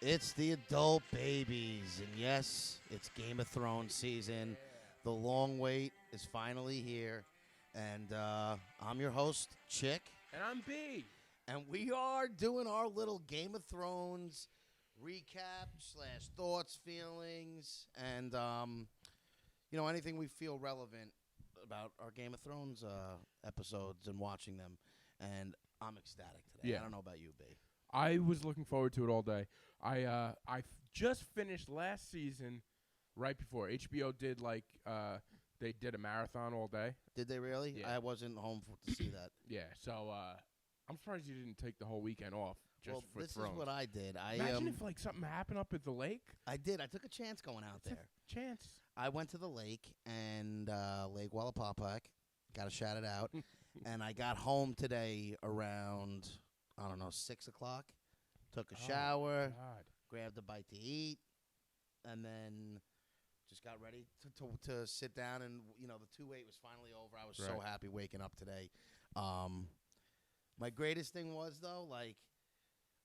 It's the adult babies, and yes, it's Game of Thrones season. The long wait is finally here, and I'm your host, Chick, And I'm B. and we are doing our little Game of Thrones recap slash thoughts, feelings, and anything we feel relevant about our Game of Thrones episodes and watching them. And I'm ecstatic today. Yeah. I don't know about you, B. I was looking forward to it all day. I just finished last season right before HBO did they did a marathon all day. Did they really? Yeah. I wasn't home to see that. Yeah, so I'm surprised you didn't take the whole weekend off just for this Thrones. is what I did. Imagine if something happened up at the lake. I did. I took a chance going out there. Chance. I went to the lake and Lake Wallapapak. Got to shout it out. And I got home today around 6 o'clock. Took a shower, God. grabbed a bite to eat, and then just got ready to sit down. And the 2-8 was finally over. I was so Right. happy waking up today. My greatest thing was though,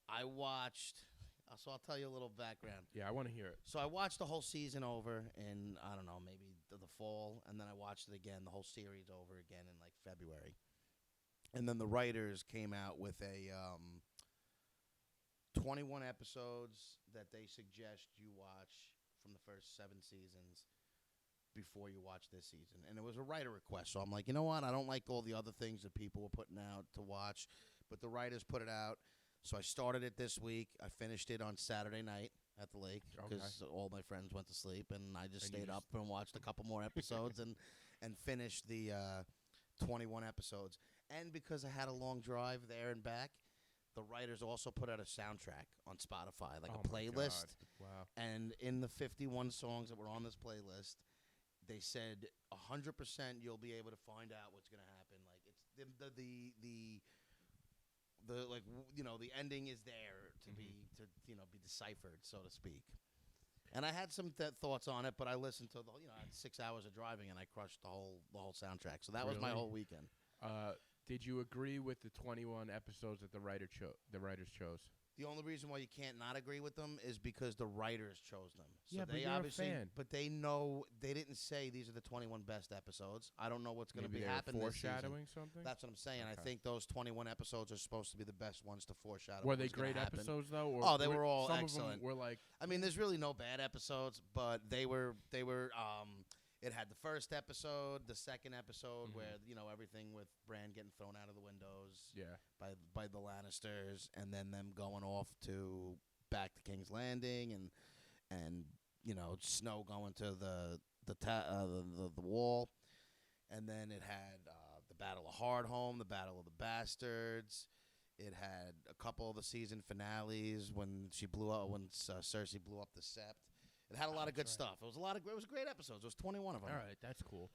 I watched. So I'll tell you a little background. Yeah, I want to hear it. So I watched the whole season over in, maybe the fall, and then I watched it again, the whole series over again in February. And then the writers came out with a 21 episodes that they suggest you watch from the first 7 seasons before you watch this season. And it was a writer request. So I'm like, you know what? I don't like all the other things that people were putting out to watch, but the writers put it out. So I started it this week. I finished it on Saturday night at the lake because all my friends went to sleep, and I just stayed up and watched a couple more episodes and finished the 21 episodes. And because I had a long drive there and back, the writers also put out a soundtrack on Spotify, a playlist. Wow. And in the 51 songs that were on this playlist, they said 100% you'll be able to find out what's going to happen. The ending is there to be deciphered, so to speak. And I had some thoughts on it, but I listened to I had 6 hours of driving and I crushed the whole soundtrack. So that was my Really? whole weekend. Did you agree with the 21 episodes that the writers chose? The only reason why you can't not agree with them is because the writers chose them. So Yeah, but they you're a obviously, fan. but they know they didn't say these are the 21 best episodes. I don't know what's going to Maybe be they were happening this season. foreshadowing something? That's what I'm saying. I Okay. think those 21 episodes are supposed to be the best ones to foreshadow. Were they what's gonna great happen. episodes though? Or Oh, they were all some excellent. Of them were like. I mean, there's really no bad episodes, but they were. It had the first episode, the second episode where everything with Bran getting thrown out of the windows by the Lannisters, and then them going off to back to King's Landing, and Snow going to the wall, and then it had the Battle of Hardhome, the Battle of the Bastards. It had a couple of the season finales when Cersei blew up the Sept. It had a lot of good stuff. It was great episodes. It was 21 of them. All right, that's cool.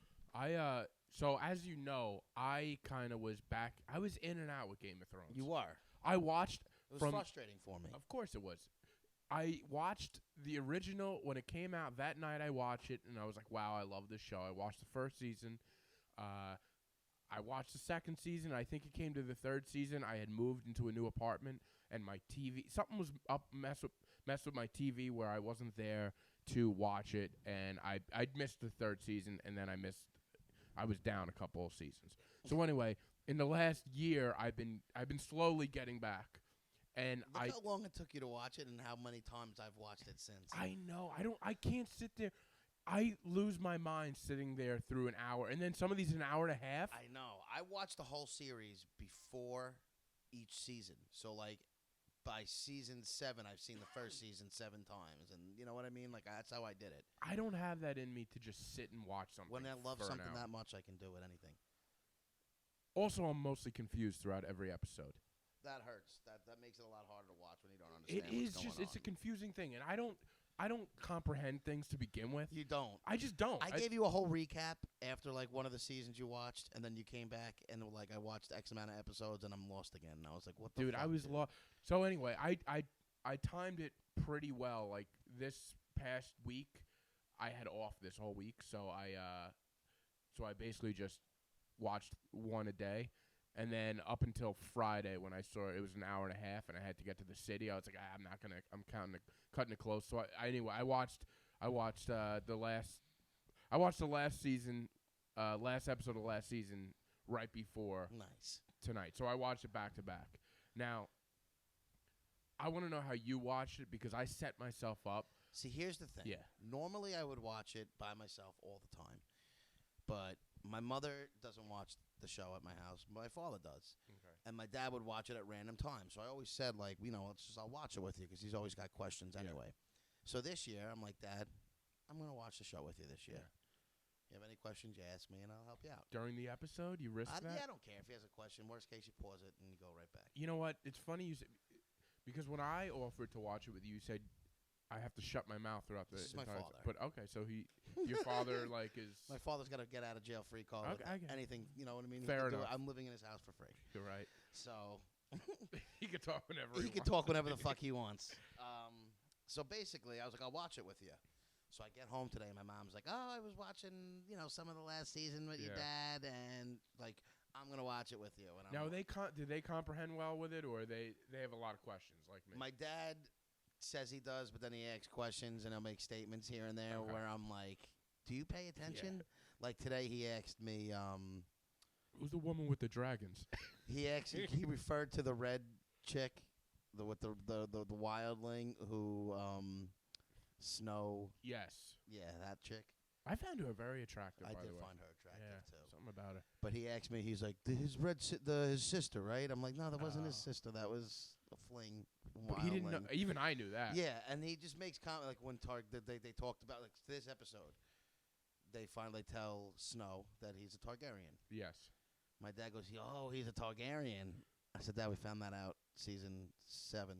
So as you know, I kind of was back. I was in and out with Game of Thrones. You are. I watched. It was frustrating for me. Of course it was. I watched the original when it came out that night. I watched it and I was like, "Wow, I love this show." I watched the first season. I watched the second season. I think it came to the third season. I had moved into a new apartment and my TV. Something was up messed with my TV where I wasn't there to watch it, and I'd missed the third season, and then I was down a couple of seasons. So anyway, in the last year, I've been slowly getting back, and Look how long it took you to watch it, and how many times I've watched it since. I know I can't sit there. I lose my mind sitting there through an hour, and then some of these an hour and a half. I know. I watched the whole series before each season. So by season 7, I've seen the first season 7 times, and you know what I mean. That's how I did it. I don't have that in me to just sit and watch something. When I love for an something hour. that much, I can do it. Anything. Also, I'm mostly confused throughout every episode. That hurts. That makes it a lot harder to watch when you don't understand. It is what's just going it's a on. confusing thing, and I don't comprehend things to begin with. You don't. I just don't. I gave you a whole recap after one of the seasons you watched, and then you came back and were I watched X amount of episodes and I'm lost again. And I was like, what the Dude, fuck? I was lost. So anyway, I timed it pretty well. Like this past week, I had off this whole week, so I basically just watched one a day, And then up until Friday when I saw it was an hour and a half and I had to get to the city, I was like, I'm not gonna. I'm cutting it close. So anyway, I watched the last season, last episode of last season right before tonight. So I watched it back to back. Now, I want to know how you watched it because I set myself up. See, here's the thing. Yeah. Normally, I would watch it by myself all the time, but my mother doesn't watch the show at my house. My father does, and my dad would watch it at random times. So I always said, like, I'll watch it with you because he's always got questions anyway. So this year, I'm like, Dad, I'm gonna watch the show with you this year. You have any questions, you ask me, and I'll help you out. During the episode, you risk that? Yeah, I don't care if he has a question. Worst case, you pause it and you go right back. You know what? It's funny you say, because when I offered to watch it with you, you said I have to shut my mouth throughout the This is my father. But okay, so your father is. My father's got to get out of jail free card. Okay. Anything, you know what I mean? Fair enough. I'm living in his house for free. You're right. So he can talk whenever he can talk whenever the fuck he wants. So basically, I was like, I'll watch it with you. So I get home today, and my mom's like, "Oh, I was watching, some of the last season with your dad, and like, I'm gonna watch it with you." And now, do they comprehend well with it, or they have a lot of questions like me? My dad says he does, but then he asks questions, and he'll make statements here and there where I'm like, "Do you pay attention?" Yeah. Like today, he asked me, "Who's the woman with the dragons?" He referred to the red chick, with the wildling who. Snow. Yes. Yeah, that chick. I found her very attractive. I by did the way. find her attractive too. Something about her. But he asked me. He's like, his sister, right? I'm like, no, that wasn't his sister. That was a fling. He didn't know. Even I knew that. Yeah, and he just makes comment like when they talked about like this episode. They finally tell Snow that he's a Targaryen. Yes. My dad goes, "Oh, he's a Targaryen." I said, "Dad, we found that out season 7."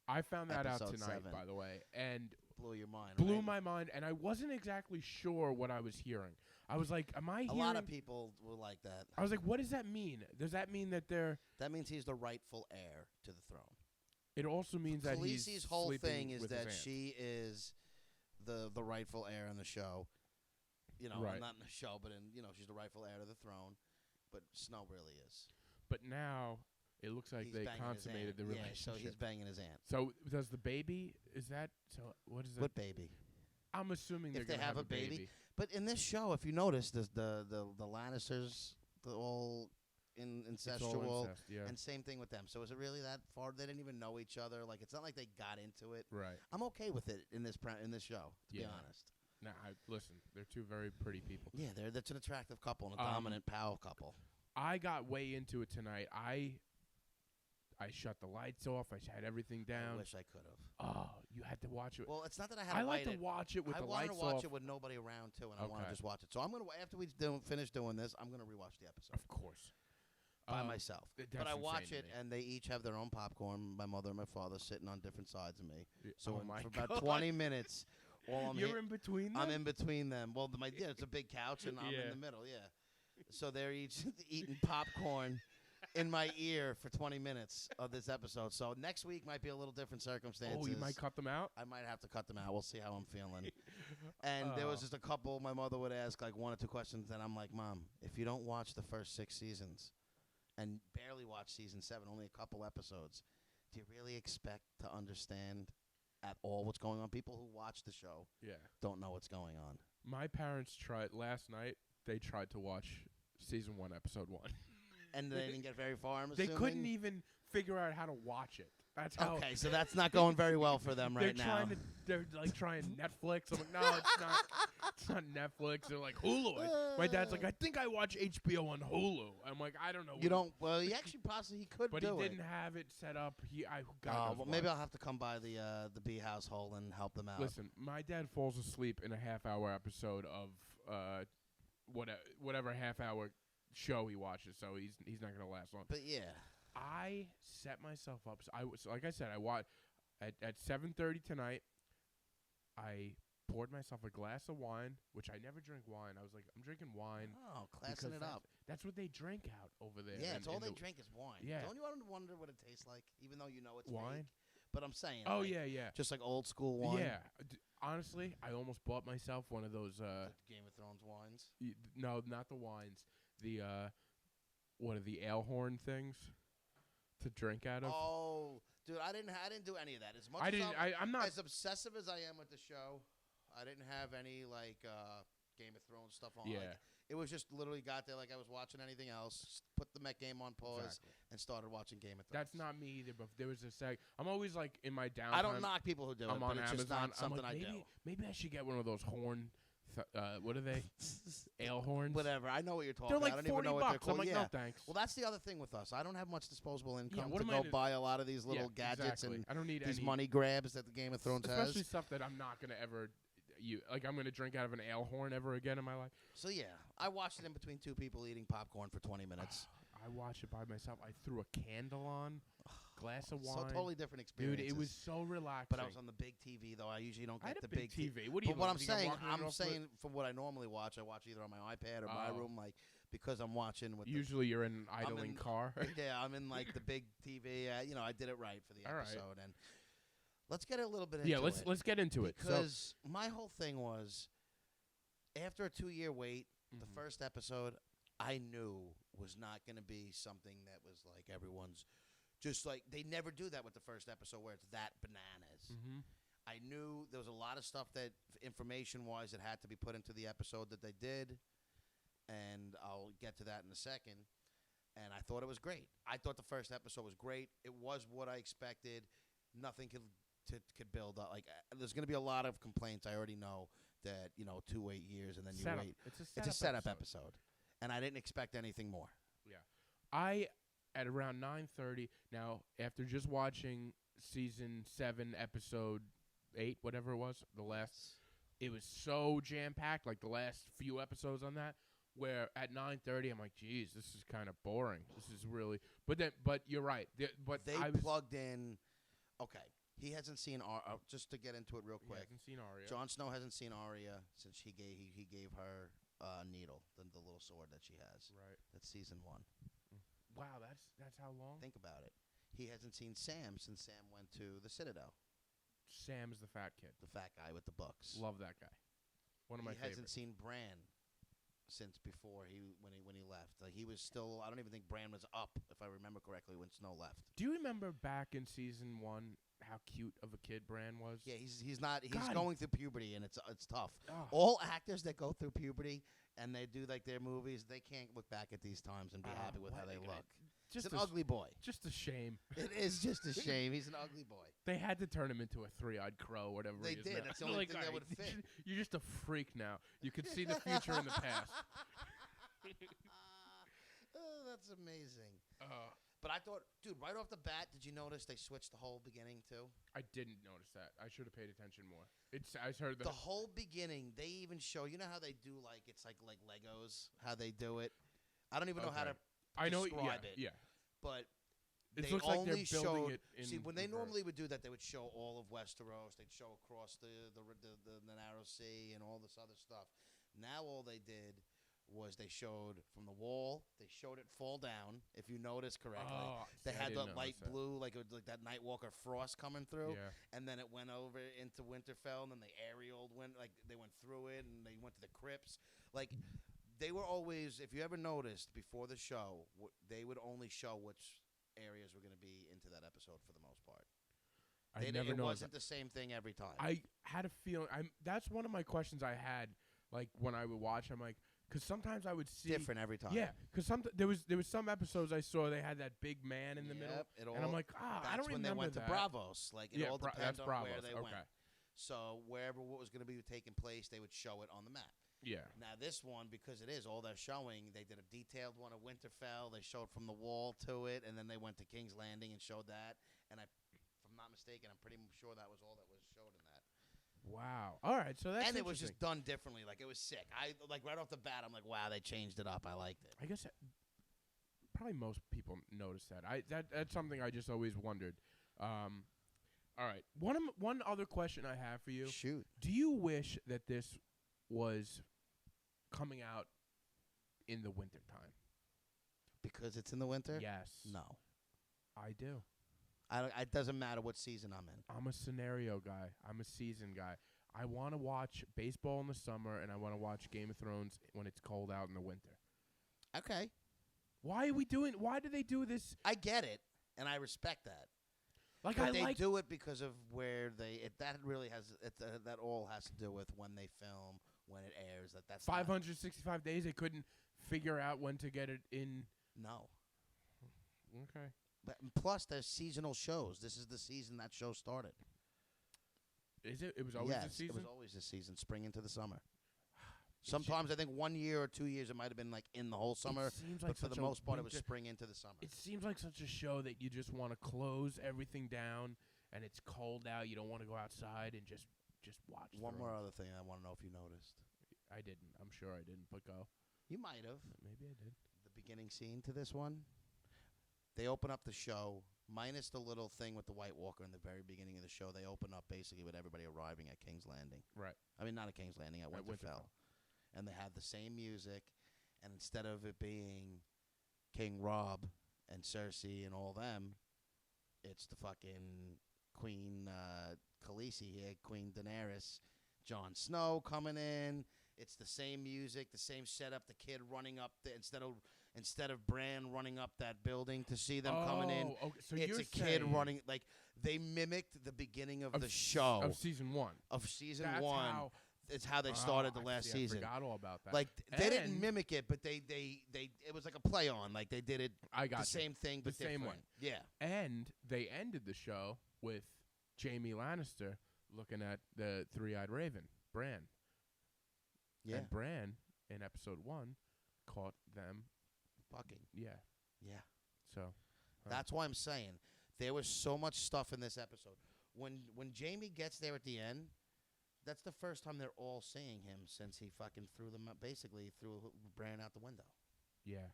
I found that out Episode tonight, 7. by the way, and blew your mind. Blew right? my mind, and I wasn't exactly sure what I was hearing. I was like, "Am I hearing?" A lot of people were like that. I was like, "What does that mean? Does that mean that they're?" That means he's the rightful heir to the throne. It also means that Khaleesi's whole thing is with that she is the rightful heir in the show. Right. Not in the show, but she's the rightful heir to the throne. But Snow really is. But now it looks like they consummated the relationship. Yeah, so he's banging his aunt. So does the baby? Is that so? What is that? What baby? I'm assuming if they're they have a baby. But in this show, if you notice, the Lannisters, all incestual, and same thing with them. So is it really that far? They didn't even know each other. Like it's not like they got into it. Right. I'm okay with it in this show. To be honest. Nah, listen, they're two very pretty people. Yeah, that's an attractive couple and a dominant power couple. I got way into it tonight. I shut the lights off. I had everything down. I wish I could have. Oh, you had to watch it. Well, it's not that I had to I like to watch it with the lights off. I wanted to watch it with nobody around, too, and I want to just watch it. So I'm going to, after we finish doing this, I'm going to rewatch the episode. Of course. By myself. But I watch it, and they each have their own popcorn. My mother and my father sitting on different sides of me. So for about 20 minutes... You're in between them? I'm in between them. Well, it's a big couch, and I'm in the middle, So they're each eating popcorn in my ear for 20 minutes of this episode. So next week might be a little different circumstances. Oh, you might cut them out? I might have to cut them out. We'll see how I'm feeling. And there was just a couple my mother would ask, like 1 or 2 questions, and I'm like, Mom, if you don't watch the first 6 seasons and barely watch season 7, only a couple episodes, do you really expect to understand at all what's going on? People who watch the show don't know what's going on. My parents tried last night. They tried to watch season 1, episode 1. And they didn't get very far, I'm They assuming? couldn't even figure out how to watch it. That's how. Okay, so that's not going very well for them right now. They're like trying Netflix. I'm like, no, it's not. It's not Netflix. They're like Hulu. My dad's like, I think I watch HBO on Hulu. I'm like, I don't know. You don't. Well, he actually possibly could. But he didn't have it set up. Well, maybe I'll have to come by the B household and help them out. Listen, my dad falls asleep in a half-hour episode of whatever half-hour show he watches, so he's not gonna last long. But yeah. I set myself up. So like I said, I watched at 7:30 tonight. I poured myself a glass of wine, which I never drink wine. I was like, I'm drinking wine. Oh, classing it up. That's what they drink out over there. Yeah, it's all they drink is wine. Yeah. Don't you wonder what it tastes like, even though you know it's wine? Fake? But I'm saying. Oh, like, yeah. Just like old school wine. Yeah. Honestly, I almost bought myself one of those. Game of Thrones wines? No, not the wines. The what are the ale horn things to drink out of? Oh, dude, I didn't do any of that. As much I'm not as obsessive as I am with the show. I didn't have any like Game of Thrones stuff on. Yeah. Like, it was just literally got there like I was watching anything else. Put the Met game on pause and started watching Game of Thrones. That's not me either. But there was a I'm always like in my downtime. I don't knock people who do it. I'm on but it's Amazon. just not something I'm like, I do. Maybe I should get one of those horn. What are they? Ale horns. Whatever. I know what you're talking They're like about. I don't even $40. know what they're called. I'm like, yeah. no thanks. Well, that's the other thing with us. I don't have much disposable income what to am go I buy a lot of these little gadgets exactly. and I don't need these any money grabs that the Game of Thrones has. Especially stuff that I'm not gonna ever. I'm gonna drink out of an ale horn ever again in my life. So yeah, I watched it in between two people eating popcorn for 20 minutes. I watched it by myself. I threw a candle on, glass of wine. So totally different experience. Dude, it was so relaxing. But I was on the big TV though. I usually don't get the big TV. What do you? But what I'm saying from what I normally watch, I watch either on my iPad or my room, like because I'm watching with. Usually, you're in an idling car. Yeah, I'm in like the big TV. I did it right for the episode, right. and let's get a little bit into it. Let's get into it. Because my whole thing was, after a 2-year wait, the first episode I knew was not going to be something that was like everyone's. Just like they never do that with the first episode where it's that bananas. I knew there was a lot of stuff that information-wise that had to be put into the episode that they did, and I'll get to that in a second. And I thought it was great. I thought the first episode was great. It was what I expected. Nothing could build up. Like there's going to be a lot of complaints. I already know that 2 wait years and then you wait. It's a setup episode, and I didn't expect anything more. Yeah, at around 9:30. Now, after just watching season 7, episode 8, whatever it was, it was so jam packed. Like the last few episodes on that, where at 9:30, I'm like, geez, this is kind of boring. This is really. But you're right. They plugged in. Okay, he hasn't seen just to get into it real quick. He hasn't seen Arya. Jon Snow hasn't seen Arya since he gave her a needle, the little sword that she has. Right. That's season 1. Wow, that's how long? Think about it. He hasn't seen Sam since Sam went to the Citadel. Sam's the fat kid. The fat guy with the books. Love that guy. One of my favorites. He hasn't seen Bran since before when he left. Like he was still. I don't even think Bran was up, if I remember correctly, when Snow left. Do you remember back in season 1 how cute of a kid Bran was? Yeah, he's not. He's going through puberty, and it's tough. Oh. All actors that go through puberty and they do like their movies, they can't look back at these times and be happy with how they look. He's an ugly boy. Just a shame. It is just a shame. He's an ugly boy. They had to turn him into a 3-eyed crow, whatever they he is did. now. That's the only thing that would fit. You're just a freak now. You could see the future in the past. Oh, that's amazing. But I thought, dude, right off the bat, did you notice they switched the whole beginning too? I didn't notice that. I should have paid attention more. I heard the whole beginning. They even show. You know how they do it's like Legos. How they do it. I don't even know how to. Describe it. Yeah. But it they looks like only they're building it in see when they reverse. normally would do that, they would show all of Westeros. They'd show across the narrow sea and all this other stuff. Now all they did was they showed from the wall. They showed it fall down. If you notice correctly, they had the light blue, like that Nightwalker frost coming through, and then it went over into Winterfell, and then the aerial went they went through it, and they went to the crypts. Like they were always, if you ever noticed before the show, they would only show which areas were going to be into that episode for the most part. It wasn't the same thing every time. I had a feeling. That's one of my questions I had. Like when I would watch, I'm like. Because sometimes I would see different every time. Yeah, because there was some episodes I saw they had that big man in the middle, and I'm like, I don't remember that. That's when they went to Bravos. Like it all depends on where they went. So wherever what was going to be taking place, they would show it on the map. Yeah. Now this one, because it is all they're showing, they did a detailed one of Winterfell. They showed from the wall to it, and then they went to King's Landing and showed that. And if I'm not mistaken, I'm pretty sure that was all that was showed in that. Wow. All right. So that's and it was just done differently. Like it was sick. I right off the bat, I'm like, wow, they changed it up. I liked it. I guess probably most people notice that. That's something I just always wondered. All right. One other question I have for you. Shoot. Do you wish that this was coming out in the winter time? Because it's in the winter? Yes. No. I do. It doesn't matter what season I'm in. I'm a scenario guy. I'm a season guy. I want to watch baseball in the summer, and I want to watch Game of Thrones when it's cold out in the winter. Okay. Why do they do this? I get it, and I respect that. Like, but they do it because of where that really has that all has to do with when they film, when it airs. That's 565 days. They couldn't figure out when to get it in. No. Okay. But plus, there's seasonal shows. This is the season that show started. Is it? It was always the season? It was always the season, spring into the summer. Sometimes I think 1 year or 2 years it might have been like in the whole summer, but for the most part it was spring into the summer. It seems like such a show that you just want to close everything down, and it's cold out. You don't want to go outside and just watch. One more other thing I want to know if you noticed. I didn't. I'm sure I didn't, but go. You might have. Maybe I did. The beginning scene to this one, they open up the show, minus the little thing with the White Walker in the very beginning of the show. They open up basically with everybody arriving at King's Landing. Right. I mean, not at King's Landing, at Winterfell. And they have the same music, and instead of it being King Robb and Cersei and all them, it's the fucking Queen Khaleesi here, Queen Daenerys, Jon Snow coming in. It's the same music, the same setup. The kid running up instead of Bran running up that building to see them coming in. Okay. So it's a kid running. Like they mimicked the beginning of the show of season one. It's how they started the last season. I forgot all about that. Like they didn't mimic it, but they it was like a play on. Like they did it. Same thing, but the same different. way. Yeah. And they ended the show with Jaime Lannister looking at the three-eyed raven, Bran. Yeah. And Bran in episode 1 caught them fucking. Yeah. Yeah. So that's why I'm saying there was so much stuff in this episode. When Jaime gets there at the end. That's the first time they're all seeing him since he fucking threw Bran out the window. Yeah.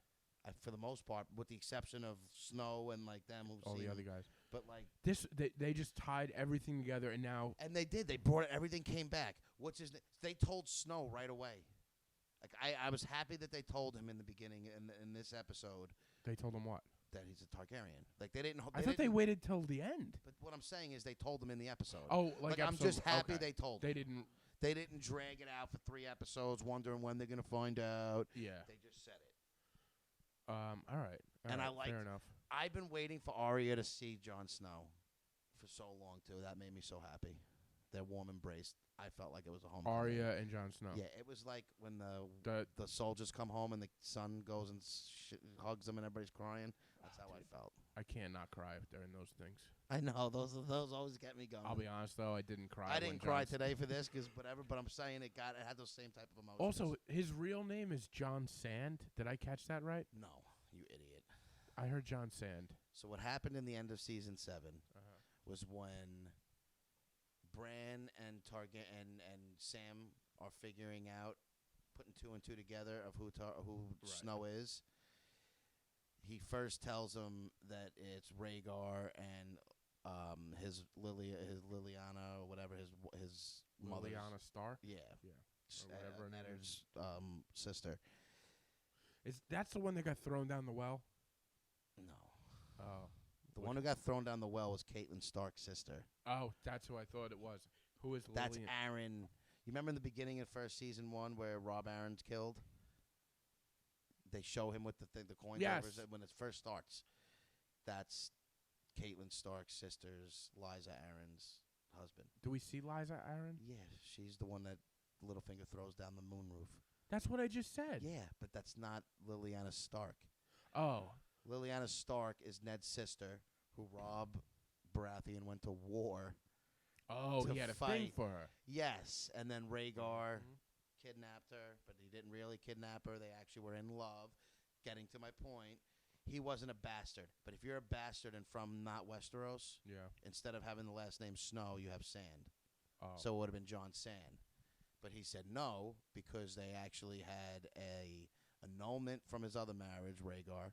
For the most part, with the exception of Snow and like them who've all seen the other guys. But like this, they just tied everything together, and now they did. They brought it. Everything came back. What's his name? They told Snow right away. Like I was happy that they told him in the beginning in this episode. They told him what? That he's a Targaryen. Like they didn't. I thought they waited till the end. But what I'm saying is they told him in the episode. Oh, I'm just happy they told. They didn't. They didn't drag it out for 3 episodes, wondering when they're gonna find out. Yeah. They just said it. All right. I like. Fair enough. I've been waiting for Arya to see Jon Snow for so long too. That made me so happy. Their warm embrace. I felt like it was a home. Arya and Jon Snow. Yeah, it was like when the soldiers come home and the son goes and hugs them and everybody's crying. That's how I felt. I can't not cry during those things. I know those always get me going. I'll be honest though, I didn't cry. I didn't cry today for this because whatever. But I'm saying it had those same type of emotions. Also, his real name is Jon Sand. Did I catch that right? No, you idiot. I heard Jon Sand. So what happened in the end of season 7 was when Bran and and Sam are figuring out, putting 2 and 2 together of who Snow is. He first tells him that it's Rhaegar and his Liliana or whatever his mother. Liliana Stark. Yeah. Or whatever her name is. Sister. That's the one that got thrown down the well? No. Oh. The one who got thrown down the well was Catelyn Stark's sister. Oh, that's who I thought it was. Who is Liliana? That's Aaron. You remember in the beginning of first season 1 where Robb Aaron's killed? They show him with the coin drivers when it first starts. That's Catelyn Stark's sister's Lysa Aaron's husband. Do we see Lysa Aaron? Yeah, she's the one that Littlefinger throws down the moon roof. That's what I just said. Yeah, but that's not Liliana Stark. Oh. Liliana Stark is Ned's sister, who Robb Baratheon went to war. Oh, he had a thing for her. Yes, and then Rhaegar kidnapped her, but he didn't really kidnap her. They actually were in love. Getting to my point, he wasn't a bastard. But if you're a bastard and from not Westeros, instead of having the last name Snow, you have Sand. Oh. So it would have been Jon Sand. But he said no because they actually had a annulment from his other marriage, Rhaegar.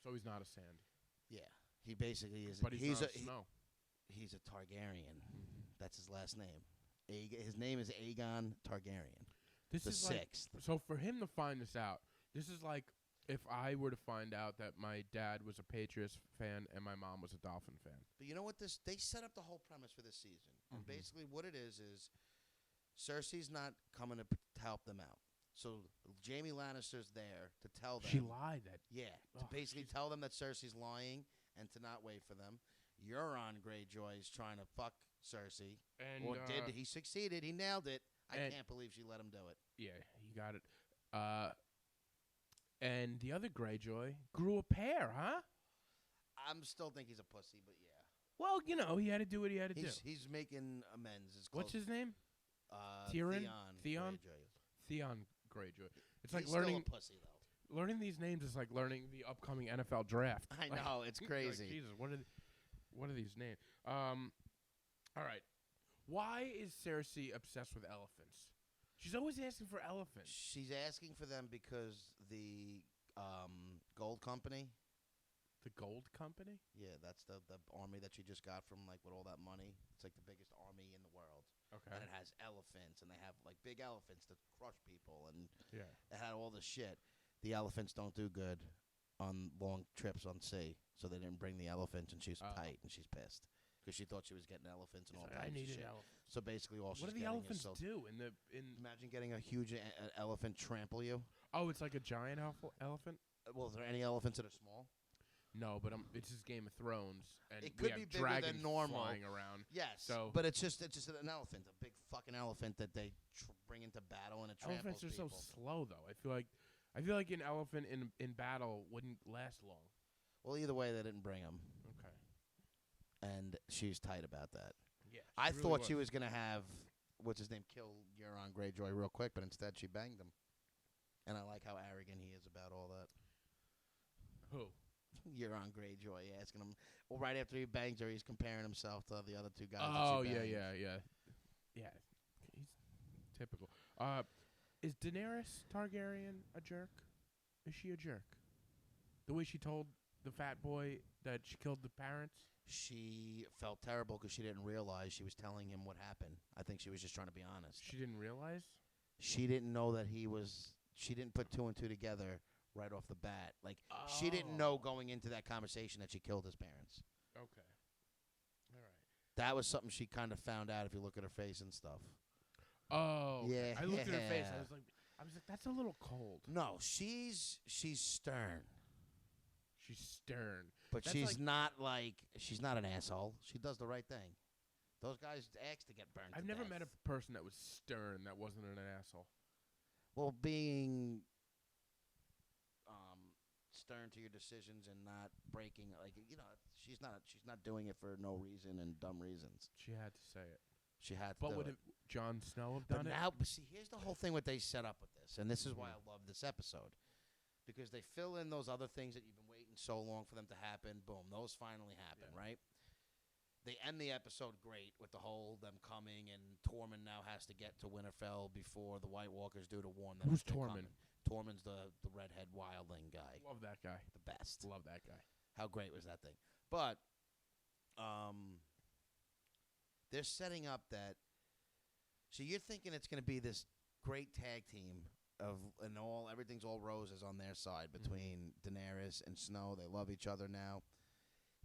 So he's not a Sand. Yeah, he basically is. But he's not a Snow. He's a Targaryen. That's his last name. His name is Aegon Targaryen. This is 6th. So for him to find this out, this is like if I were to find out that my dad was a Patriots fan and my mom was a Dolphin fan. But you know what? They set up the whole premise for this season. And basically what it is Cersei's not coming to help them out. So Jaime Lannister's there to tell them. She lied. To basically tell them that Cersei's lying and to not wait for them. Euron Greyjoy is trying to fuck Cersei. And he succeeded? He nailed it. I can't believe she let him do it. Yeah, he got it. And the other Greyjoy grew a pair, huh? I'm still think he's a pussy, but yeah. Well, he had to do what he had to do. He's making amends. What's his name? Theon. Theon Greyjoy. It's like He's learning still a pussy though. Learning these names is like learning the upcoming NFL draft. I know, it's crazy. Like, Jesus, what are these names? All right. Why is Cersei obsessed with elephants? She's always asking for elephants. She's asking for them because the gold company. The gold company? Yeah, that's the army that she just got from with all that money. It's like the biggest army in the world. Okay. And it has elephants, and they have big elephants that crush people, and it had all this shit. The elephants don't do good on long trips on sea, so they didn't bring the elephants, and she's tight, and she's pissed because she thought she was getting elephants and all types of shit. Elephants. So basically, all what do the elephants do Imagine getting a huge elephant trample you. Oh, it's like a giant elephant. Well, is there any elephants that are small? No, but it's just Game of Thrones, and it could be bigger than normal flying around. Yes, but it's just an elephant, a big fucking elephant that they bring into battle, and it tramples Elephants are people. so slow, though. I feel like an elephant in battle wouldn't last long. Well, either way, they didn't bring him. Okay. And she's tight about that. Yeah, I thought she was gonna have what's his name kill Euron Greyjoy real quick, but instead she banged him. And I like how arrogant he is about all that. Who? Euron Greyjoy asking him. Well, right after he bangs her, he's comparing himself to the other two guys. Oh, yeah. He's typical. Is Daenerys Targaryen a jerk? Is she a jerk? The way she told the fat boy that she killed the parents? She felt terrible because she didn't realize she was telling him what happened. I think she was just trying to be honest. She didn't realize? She didn't know that he was. She didn't put two and two together right off the bat. She didn't know going into that conversation that she killed his parents. Okay. All right. That was something she kind of found out if you look at her face and stuff. Oh. Yeah. I looked at her face. I was like, that's a little cold. No, she's stern. She's stern. But she's not an asshole. She does the right thing. Those guys ask to get burned. I've never met a person that was stern that wasn't an asshole. Well, being stern to your decisions and not breaking, she's not doing it for no reason and dumb reasons. She had to say it. She had to. But would Jon Snow have done it? But see, here's the whole thing what they set up with this, and this is why I love this episode, because they fill in those other things that you've been waiting so long for them to happen. Boom, those finally happen, right? They end the episode great with the whole them coming, and Tormund now has to get to Winterfell before the White Walkers do to warn them. Who's Tormund? Tormund's the redhead wildling guy. Love that guy. The best. Love that guy. How great was that thing? But they're setting up that. So you're thinking it's going to be this great tag team everything's all roses on their side between Daenerys and Snow. They love each other now.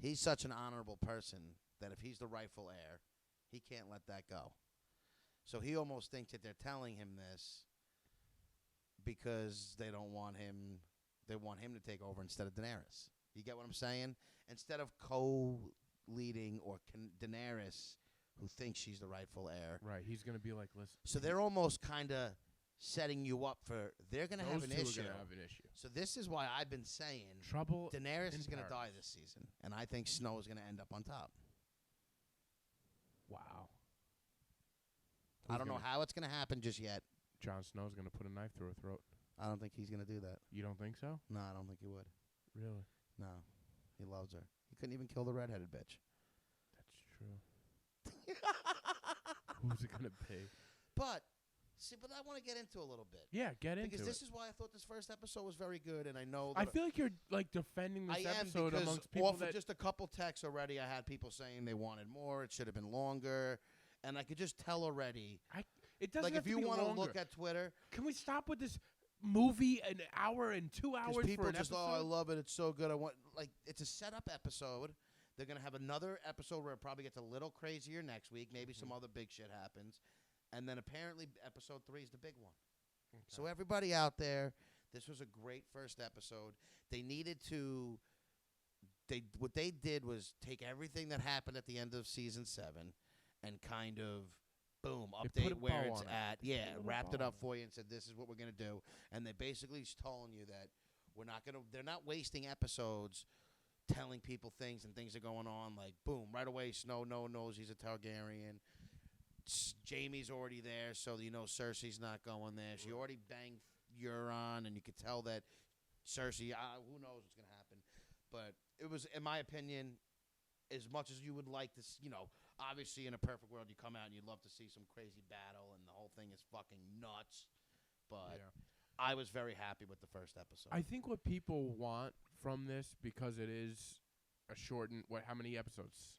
He's such an honorable person that if he's the rightful heir, he can't let that go. So he almost thinks that they're telling him this because they don't want him. They want him to take over instead of Daenerys. You get what I'm saying? Instead of co-leading or Daenerys, who thinks she's the rightful heir. Right. He's going to be like, listen. So they're almost kind of setting you up for they're going to have an issue. So this is why I've been saying trouble. Daenerys is going to die this season, and I think Snow is going to end up on top. Wow. I don't know how it's going to happen just yet. Jon Snow's going to put a knife through her throat. I don't think he's going to do that. You don't think so? No, I don't think he would. Really? No. He loves her. He couldn't even kill the redheaded bitch. That's true. Who's it going to be? But I want to get into a little bit. Yeah, get into it. Because this is why I thought this first episode was very good, and I know I feel like you're defending this episode amongst people that just a couple texts already, I had people saying they wanted more. It should have been longer, and I could just tell already. It doesn't have if you want to look at Twitter, can we stop with this movie an hour and 2 hours people for an just episode? I love it. It's so good. I want it's a setup episode. They're gonna have another episode where it probably gets a little crazier next week. Maybe some other big shit happens. And then apparently episode 3 is the big one. Okay. So everybody out there, this was a great first episode. They needed to. What they did was take everything that happened at the end of season 7 and kind of boom, update where it's at. Yeah, wrapped it up for you and said this is what we're gonna do. And they basically telling you that they're not wasting episodes telling people things and things are going on. Like boom, right away, Snow knows he's a Targaryen. Jaime's already there, so you know Cersei's not going there. She already banged Euron, and you could tell that Cersei. Who knows what's gonna happen? But it was, in my opinion, as much as you would like to, obviously in a perfect world, you come out and you'd love to see some crazy battle, and the whole thing is fucking nuts. But I was very happy with the first episode. I think what people want from this, because it is a shortened, how many episodes?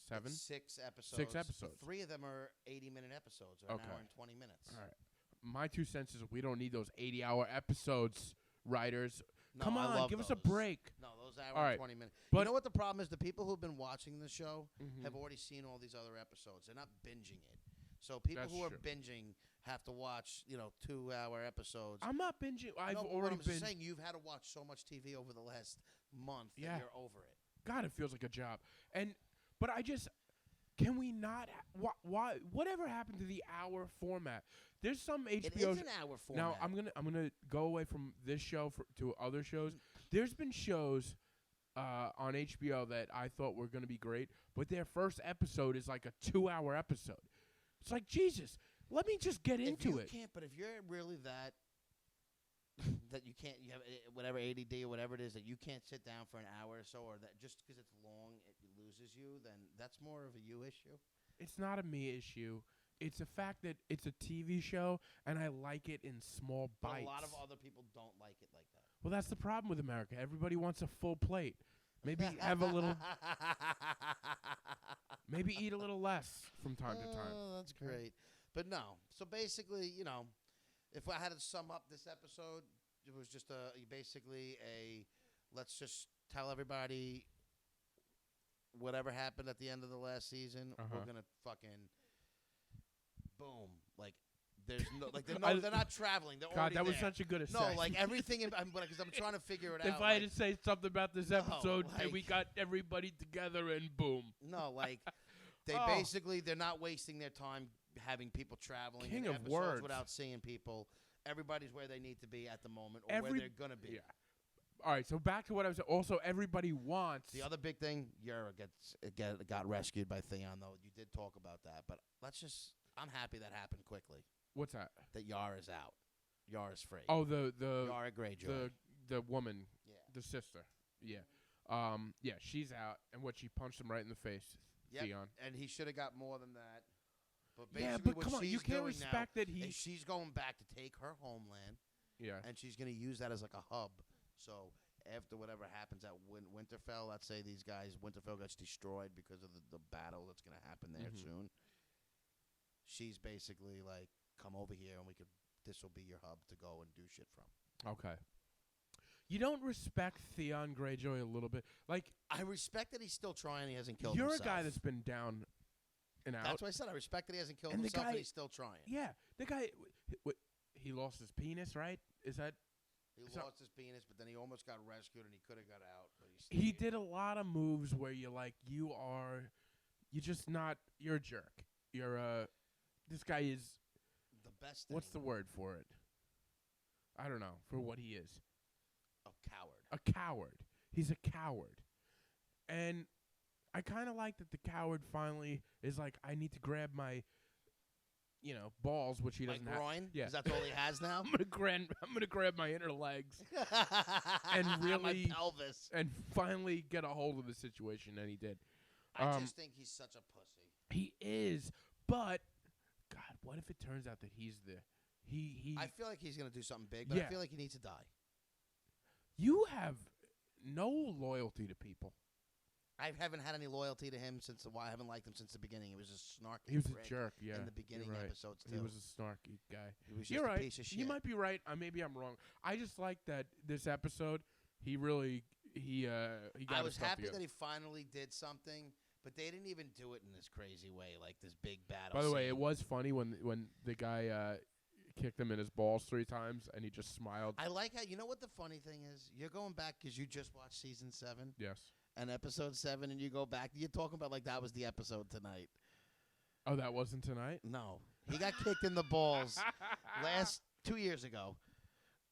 7? It's 6 episodes. 6 episodes. 3 of them are 80-minute episodes, or an hour and 20 minutes. All right. My 2 cents is we don't need those 80-hour episodes, writers. No, Come on, give us a break. No, those hour and 20 minutes. But you know what the problem is? The people who've been watching the show have already seen all these other episodes. They're not binging it. So people who are binging have to watch, 2-hour episodes. I'm not binging. I've already been saying you've had to watch so much TV over the last month that you're over it. God, it feels like a job. But can we not? Why? Whatever happened to the hour format? There's some HBO. It is an hour format. Now I'm gonna go away from this show to other shows. There's been shows on HBO that I thought were gonna be great, but their first episode is like a 2-hour episode. It's like, Jesus, let me just get into it. But if you're really that you can't, you have whatever ADD or whatever it is that you can't sit down for an hour or so, or that just because it's long it loses you, then that's more of a you issue. It's not a me issue. It's a fact that it's a TV show, and I like it in small bites. But a lot of other people don't like it like that. Well, that's the problem with America. Everybody wants a full plate. Maybe have a little. Maybe eat a little less from time to time. Oh, that's great. But no. So basically, if I had to sum up this episode, it was just basically let's just tell everybody whatever happened at the end of the last season. We're gonna fucking boom. Like there's no they're not traveling. They're already that was there. such a good assessment. No, like everything. Because I'm trying to figure it out. If I had to say something about this episode, and we got everybody together and boom. No, like they they're not wasting their time having people traveling King in of episodes words. without seeing people. Everybody's where they need to be at the moment, or where they're gonna be. Yeah. All right, so back to what I was. Also, everybody wants. The other big thing, Yara got rescued by Theon, though. You did talk about that, but I'm happy that happened quickly. What's that? That Yara's out. Yara's free. Oh, the Yara Greyjoy. The woman. Yeah. The sister. Yeah. Yeah, she's out, and she punched him right in the face. Yep. Theon. And he should have got more than that. But but come on, you can't respect that she's going back to take her homeland. Yeah. And she's going to use that as like a hub. So after whatever happens at Winterfell, let's say Winterfell gets destroyed because of the battle that's going to happen there soon. She's basically like, come over here and this will be your hub to go and do shit from. Okay. You don't respect Theon Greyjoy a little bit? Like, I respect that he's still trying. He hasn't killed himself. himself. You're a guy that's been down and out. That's why I said I respect that he hasn't killed himself and he's still trying. Yeah. The guy, he lost his penis, right? Is that? He lost his penis, but then he almost got rescued and he could have got out. But he did a lot of moves where you're like, you're a jerk. This guy is. The best. What's the word for it? I don't know. For what he is. A coward. A coward. He's a coward. And I kind of like that the coward finally is like, I need to grab my, balls, which he doesn't have. Groin? Yeah. Because that's all he has now? I'm gonna grab my inner legs and really my pelvis. And finally get a hold of the situation, and he did. I just think he's such a pussy. He is, but God, what if it turns out that he's he? I feel like he's gonna do something big, but I feel like he needs to die. You have no loyalty to people. I haven't had any loyalty to him I haven't liked him since the beginning. He was a snarky. He was a jerk, yeah. In the beginning episodes, too. He was a snarky guy. He was just a piece of shit. You might be right. Maybe I'm wrong. I just like that this episode. He really he got. I was happy together. that he finally did something, but they didn't even do it in this crazy way, like this big battle. By the way, it was funny when the guy kicked him in his balls 3 times, and he just smiled. I like how, you know what the funny thing is? You're going back because you just watched season 7. Yes. And episode 7, and you go back. You're talking about like that was the episode tonight. Oh, that wasn't tonight? No. He got kicked in the balls 2 years ago.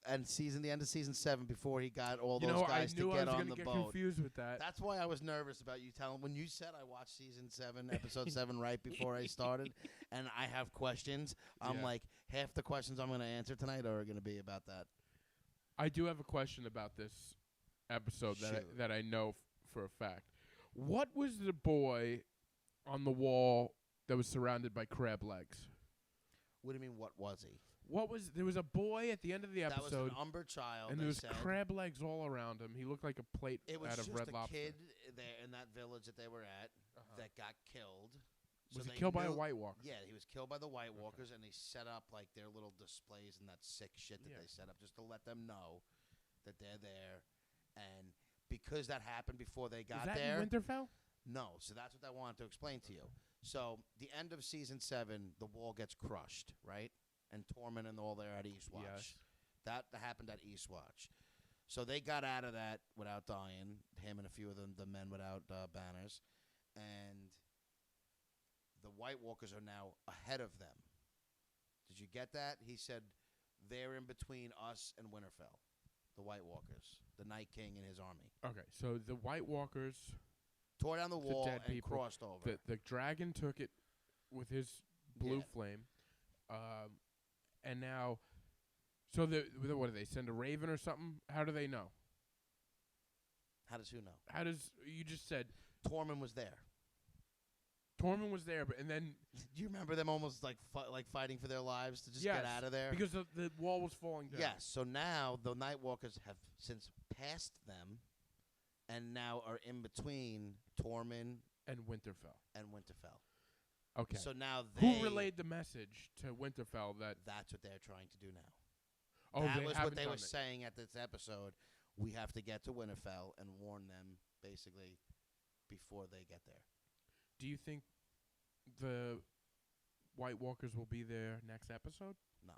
And the end of season 7 before he got all those guys to get on the boat. I get confused with that. That's why I was nervous about you telling. When you said I watched season 7, episode 7 right before I started, and I have questions, I'm like, half the questions I'm going to answer tonight are going to be about that. I do have a question about this episode that I know for a fact. What was the boy on the wall that was surrounded by crab legs? What do you mean, what was he? There was a boy at the end of the episode. That was an Umber child. And there was crab legs all around him. He looked like a plate out of Red Lobster. It was just a kid there in that village that they were at that got killed. Was he killed by a White Walker? Yeah, he was killed by the White Walkers, and they set up like their little displays and that sick shit that they set up just to let them know that they're there. And because that happened before they got there. In Winterfell? No, so that's what I wanted to explain to you. So the end of season 7, the wall gets crushed, right? And Tormund and all there at Eastwatch. Yes. That happened at Eastwatch. So they got out of that without dying, him and a few of the men without banners. And the White Walkers are now ahead of them. Did you get that? He said they're in between us and Winterfell, the White Walkers, the Night King and his army. Okay, so the White Walkers tore down the wall and crossed over. The dragon took it with his blue flame. And now, so what do they send a raven or something? How do they know? How does who know? You just said Tormund was there. Tormund was there, and then do you remember them almost like fighting for their lives to just get out of there? Because the wall was falling down. Yes. So now the Night Walkers have since passed them, and now are in between Tormund and Winterfell. Okay. So now who relayed the message to Winterfell that's what they're trying to do now? Oh, that was what they were saying at this episode. We have to get to Winterfell and warn them basically before they get there. Do you think the White Walkers will be there next episode? No.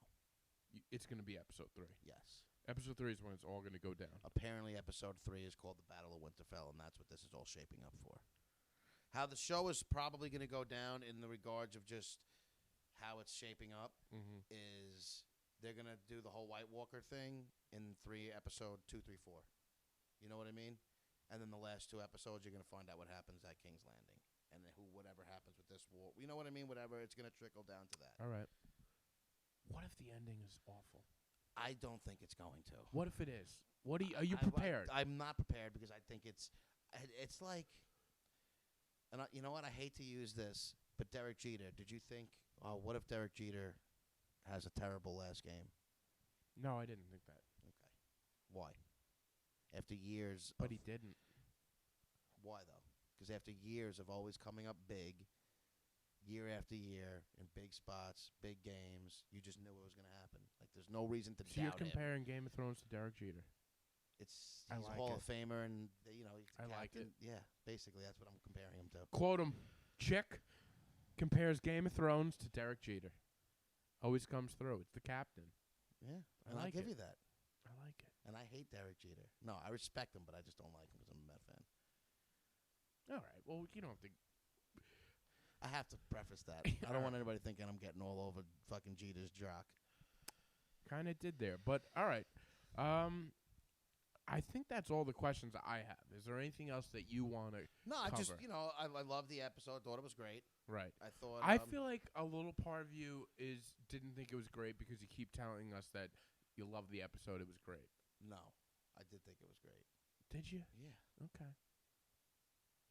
It's going to be episode 3. Yes. Episode 3 is when it's all going to go down. Apparently episode 3 is called The Battle of Winterfell, and that's what this is all shaping up for. How the show is probably going to go down in the regards of just how it's shaping up is they're going to do the whole White Walker thing in episode 2, 3, 4. You know what I mean? And then the last 2 episodes, you're going to find out what happens at King's Landing. And then whatever happens with this war. You know what I mean? Whatever. It's going to trickle down to that. All right. What if the ending is awful? I don't think it's going to. What if it is? Are you prepared? I'm not prepared because I think it's like... And you know what? I hate to use this, but Derek Jeter. Did you think, what if Derek Jeter has a terrible last game? No, I didn't think that. Okay. Why? After years. But he didn't. Why, though? Because after years of always coming up big, year after year, in big spots, big games, you just knew it was going to happen. Like, there's no reason to doubt him. So you're comparing Game of Thrones to Derek Jeter? He's a Hall of Famer, and he's the captain. Like it. Yeah, basically, that's what I'm comparing him to. Quote him. Chick compares Game of Thrones to Derek Jeter. Always comes through. It's the captain. Yeah, and I'll give you that. I like it. And I hate Derek Jeter. No, I respect him, but I just don't like him because I'm a Met fan. All right. Well, you don't have to. I have to preface that. I don't want anybody thinking I'm getting all over fucking Jeter's jock. Kind of did there, but all right. I think that's all the questions I have. Is there anything else that you want to cover? I just, I love the episode. Thought it was great. Right. I feel like a little part of you didn't think it was great because you keep telling us that you love the episode. It was great. No, I did think it was great. Did you? Yeah. Okay.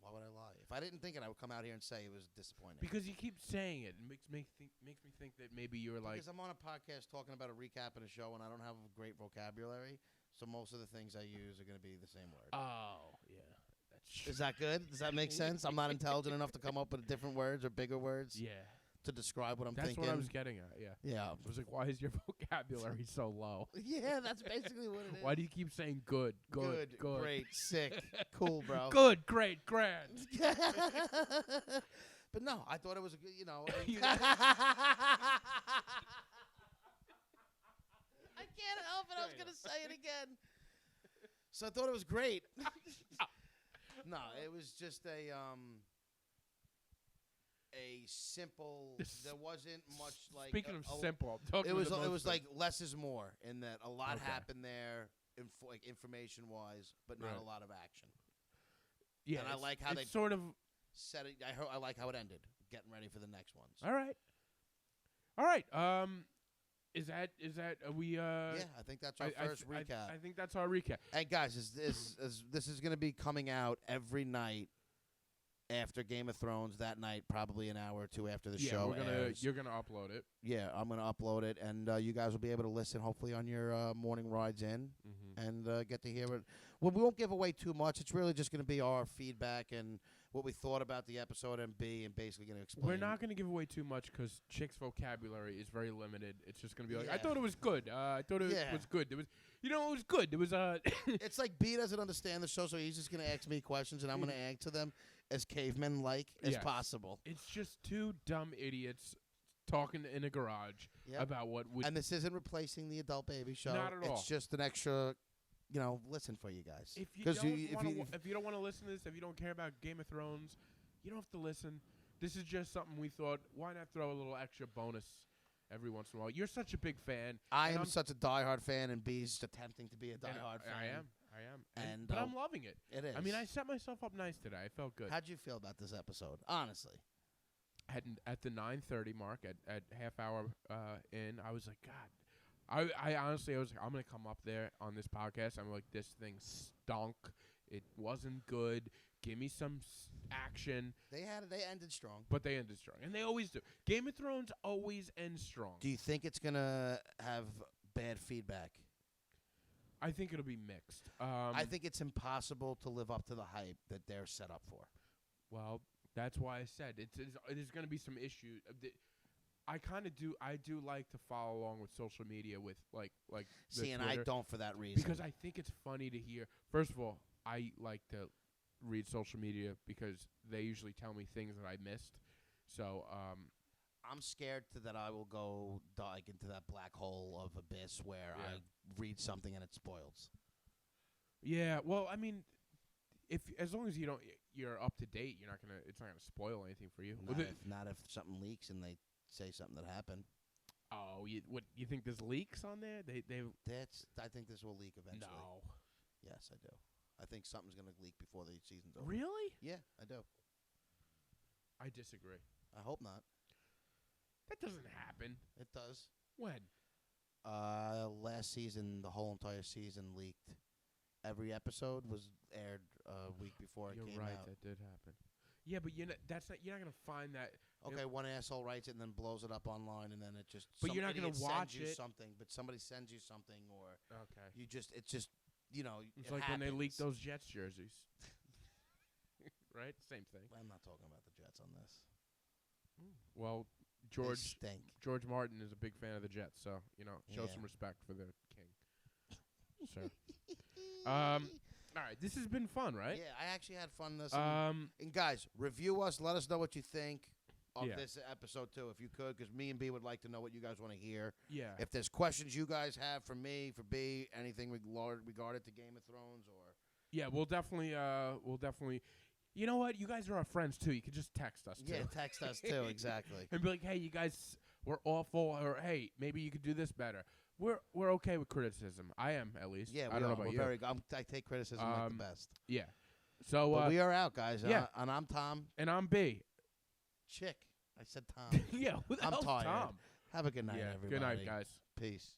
Why would I lie? If I didn't think it, I would come out here and say it was disappointing. Because you keep saying it. It makes me think that maybe you're like... Because I'm on a podcast talking about a recap of a show, and I don't have a great vocabulary, so most of the things I use are going to be the same word. Oh, yeah. That's true. Is that good? Does that make sense? I'm not intelligent enough to come up with different words or bigger words? Yeah. To describe what I'm thinking. That's what I was getting at, yeah. Yeah. I was like, why is your vocabulary so low? Yeah, that's basically what it is. Why do you keep saying good, great, sick, cool, bro? Good, great, grand. But no, I thought it was a good, can't help it. I was gonna say it again. So I thought it was great. No, it was just a simple. There wasn't much like. Speaking of simple, I'm talking it was like less is more in that a lot happened there, like information wise, but not a lot of action. Yeah, and I like how they sort of said it. I like how it ended. Getting ready for the next ones. All right. Is that we? Yeah, I think that's our first recap. I think that's our recap. And guys, this is going to be coming out every night after Game of Thrones. That night, probably an hour or two after the show. You're gonna upload it. Yeah, I'm gonna upload it, and you guys will be able to listen hopefully on your morning rides in, and get to hear it. Well, we won't give away too much. It's really just gonna be our feedback and what we thought about the episode, and basically gonna explain. We're not gonna give away too much because Chick's vocabulary is very limited. It's just gonna be like, I thought it was good. I thought it was good. It was, it was good. It was It's like B doesn't understand the show, so he's just gonna ask me questions, and I'm gonna answer them as cavemen-like as possible. It's just two dumb idiots talking in a garage about what would. And this isn't replacing the adult baby show. Not at all. It's just an extra, listen for you guys. If you don't want to listen to this, if you don't care about Game of Thrones, you don't have to listen. This is just something we thought. Why not throw a little extra bonus every once in a while? You're such a big fan. I am such a diehard fan, and B's attempting to be a diehard fan. I am. But I'm loving it. It is. I mean, I set myself up nice today. I felt good. How'd you feel about this episode? Honestly. At the 9:30 mark, at half hour in, I was like, God. I honestly, I was like, I'm going to come up there on this podcast. I'm like, this thing stunk. It wasn't good. Give me some action. They ended strong. But they ended strong. And they always do. Game of Thrones always ends strong. Do you think it's going to have bad feedback? I think it'll be mixed. I think it's impossible to live up to the hype that they're set up for. Well, that's why I said there's going to be some issues. I do like to follow along with social media with like See, and Twitter, I don't for that reason. because I think it's funny to hear. First of all, I like to read social media because they usually tell me things that I missed. So I'm scared that I will go like into that black hole of abyss where I read something and it spoils. Yeah, well, I mean, as long as you're up to date, it's not gonna spoil anything for you. Not if something leaks and they say something that happened. Oh, you think there's leaks on there? I think this will leak eventually. No. Yes, I do. I think something's gonna leak before the season's over. Really? Yeah, I do. I disagree. I hope not. That doesn't happen. It does. When? Last season, the whole entire season leaked. Every episode was aired a week before it came out. You're right, that did happen. Yeah, but you're not gonna find that. Okay, one asshole writes it and then blows it up online, and then it just. But you're not gonna watch it. But somebody sends you something, or okay, it's just It's like when they leaked those Jets jerseys, right? Same thing. I'm not talking about the Jets on this. Well, George Martin is a big fan of the Jets, so show some respect for the king. Sure. All right, this has been fun, right? Yeah, I actually had fun this. And guys, review us. Let us know what you think of this episode too, if you could, because me and B would like to know what you guys want to hear. Yeah. If there's questions you guys have for me, for B, anything regarded to Game of Thrones, or we'll definitely. You know what? You guys are our friends too. You can just text us too. Yeah, text us too. Exactly. And be like, hey, you guys were awful, or hey, maybe you could do this better. We're okay with criticism. I am, at least. Yeah, I don't know about you. I take criticism like the best. Yeah. So we are out, guys. Yeah. And I'm Tom. And I'm B. Chick. I said Tom. Yeah. Who the hell's tired. Tom? Have a good night, everybody. Good night, guys. Peace.